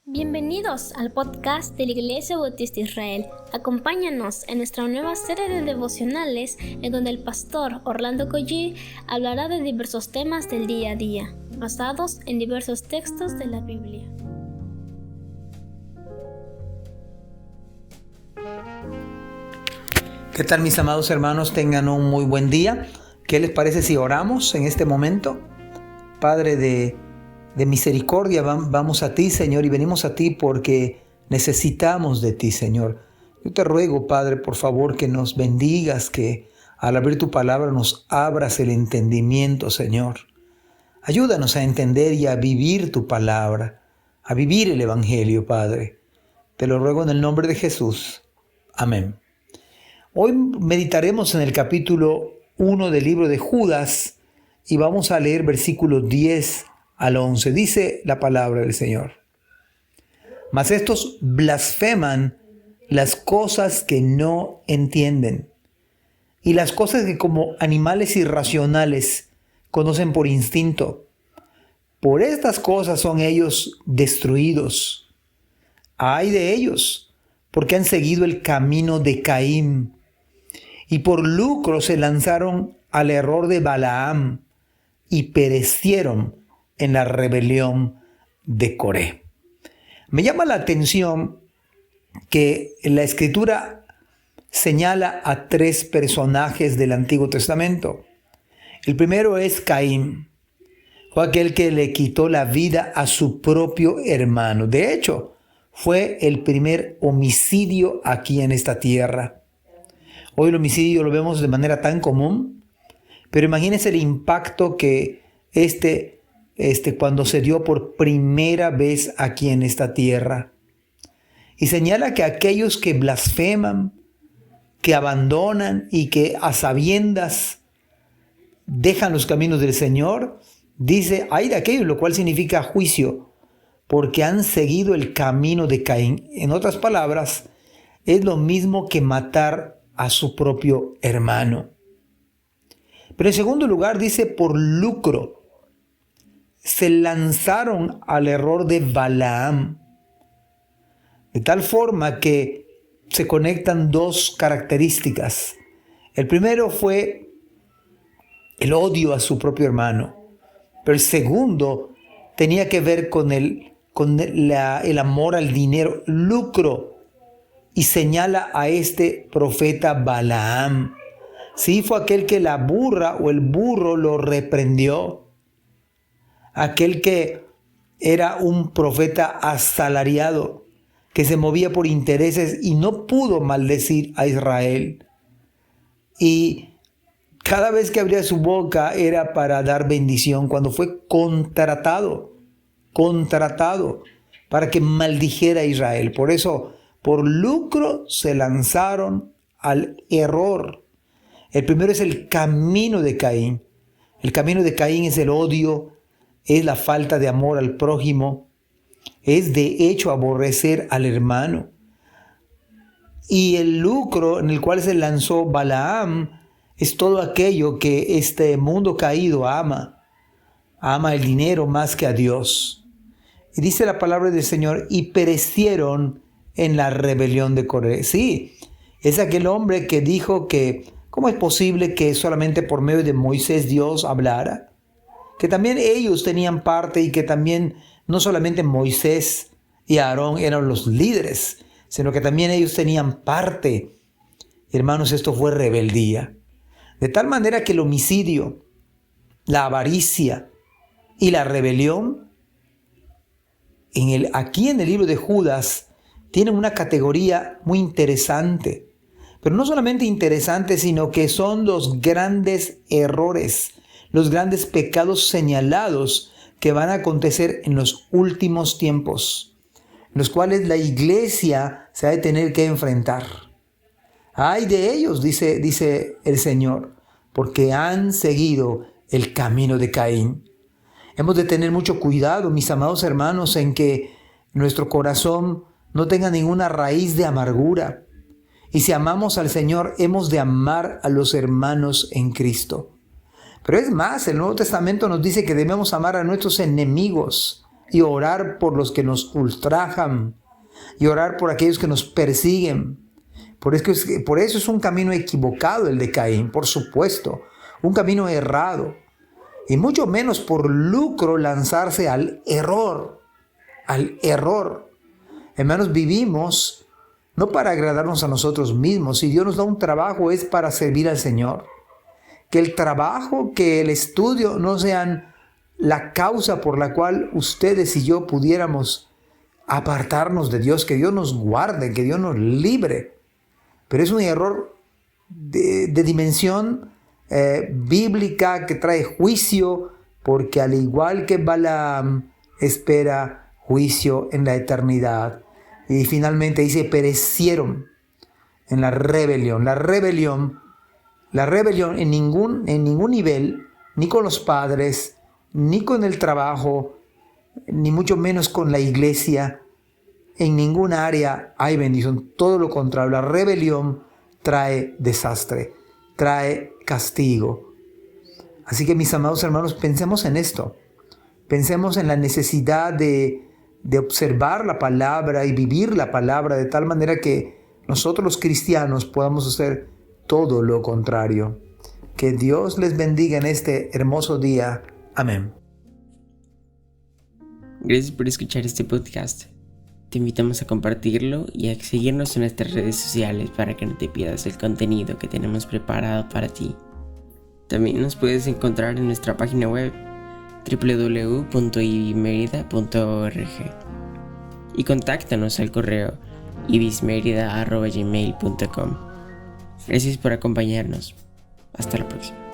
Bienvenidos al podcast de la Iglesia Bautista Israel. Acompáñanos en nuestra nueva serie de devocionales en donde el pastor Orlando Collie hablará de diversos temas del día a día, basados en diversos textos de la Biblia. ¿Qué tal, mis amados hermanos? Tengan un muy buen día. ¿Qué les parece si oramos en este momento? Padre de misericordia, vamos a ti, Señor, y venimos a ti porque necesitamos de ti, Señor. Yo te ruego, Padre, por favor, que nos bendigas, que al abrir tu palabra nos abras el entendimiento, Señor. Ayúdanos a entender y a vivir tu palabra, a vivir el Evangelio, Padre. Te lo ruego en el nombre de Jesús. Amén. Hoy meditaremos en el capítulo 1 del libro de Judas y vamos a leer versículos 10 al 11. Dice la palabra del Señor: Mas estos blasfeman las cosas que no entienden, y las cosas que como animales irracionales conocen por instinto. Por estas cosas son ellos destruidos. Ay de ellos, porque han seguido el camino de Caín, y por lucro se lanzaron al error de Balaam, y perecieron en la rebelión de Coré. Me llama la atención que la Escritura señala a tres personajes del Antiguo Testamento. El primero es Caín. Fue aquel que le quitó la vida a su propio hermano. De hecho, fue el primer homicidio aquí en esta tierra. Hoy el homicidio lo vemos de manera tan común, pero imagínense el impacto que cuando se dio por primera vez aquí en esta tierra. Y señala que aquellos que blasfeman, que abandonan y que a sabiendas dejan los caminos del Señor, dice, ay de aquellos, lo cual significa juicio, porque han seguido el camino de Caín. En otras palabras, es lo mismo que matar a su propio hermano. Pero en segundo lugar dice, por lucro. Se lanzaron al error de Balaam, de tal forma que se conectan dos características. El primero fue el odio a su propio hermano, pero el segundo tenía que ver con el amor al dinero, lucro, y señala a este profeta Balaam. Sí, fue aquel que la burra o el burro lo reprendió. Aquel que era un profeta asalariado, que se movía por intereses y no pudo maldecir a Israel. Y cada vez que abría su boca era para dar bendición, cuando fue contratado para que maldijera a Israel. Por eso, por lucro se lanzaron al error. El primero es el camino de Caín. El camino de Caín es el odio, es la falta de amor al prójimo, es de hecho aborrecer al hermano. Y el lucro en el cual se lanzó Balaam es todo aquello que este mundo caído ama el dinero más que a Dios. Y dice la palabra del Señor, y perecieron en la rebelión de Coré. Sí, es aquel hombre que dijo que ¿cómo es posible que solamente por medio de Moisés Dios hablara? Que también ellos tenían parte y que también no solamente Moisés y Aarón eran los líderes, sino que también ellos tenían parte. Hermanos, esto fue rebeldía. De tal manera que el homicidio, la avaricia y la rebelión, aquí en el libro de Judas, tienen una categoría muy interesante. Pero no solamente interesante, sino que son los grandes errores, los grandes pecados señalados que van a acontecer en los últimos tiempos, en los cuales la iglesia se ha de tener que enfrentar. Ay de ellos, dice el Señor, porque han seguido el camino de Caín. Hemos de tener mucho cuidado, mis amados hermanos, en que nuestro corazón no tenga ninguna raíz de amargura. Y si amamos al Señor, hemos de amar a los hermanos en Cristo. Pero es más, el Nuevo Testamento nos dice que debemos amar a nuestros enemigos, y orar por los que nos ultrajan y orar por aquellos que nos persiguen. Por eso es un camino equivocado el de Caín, por supuesto, un camino errado. Y mucho menos por lucro lanzarse al error. Hermanos, vivimos no para agradarnos a nosotros mismos. Si Dios nos da un trabajo es para servir al Señor. Que el trabajo, que el estudio no sean la causa por la cual ustedes y yo pudiéramos apartarnos de Dios, que Dios nos guarde, que Dios nos libre. Pero es un error de dimensión bíblica que trae juicio, porque al igual que Balaam espera juicio en la eternidad. Y finalmente dice, perecieron en la rebelión. La rebelión en ningún nivel, ni con los padres, ni con el trabajo, ni mucho menos con la iglesia. En ninguna área hay bendición. Todo lo contrario, la rebelión trae desastre, trae castigo. Así que mis amados hermanos, pensemos en esto. Pensemos en la necesidad de observar la palabra y vivir la palabra de tal manera que nosotros los cristianos podamos hacer todo lo contrario. Que Dios les bendiga en este hermoso día. Amén. Gracias por escuchar este podcast. Te invitamos a compartirlo y a seguirnos en nuestras redes sociales para que no te pierdas el contenido que tenemos preparado para ti. También nos puedes encontrar en nuestra página web www.ibismerida.org y contáctanos al correo ibismerida@gmail.com. Gracias por acompañarnos. Hasta la próxima.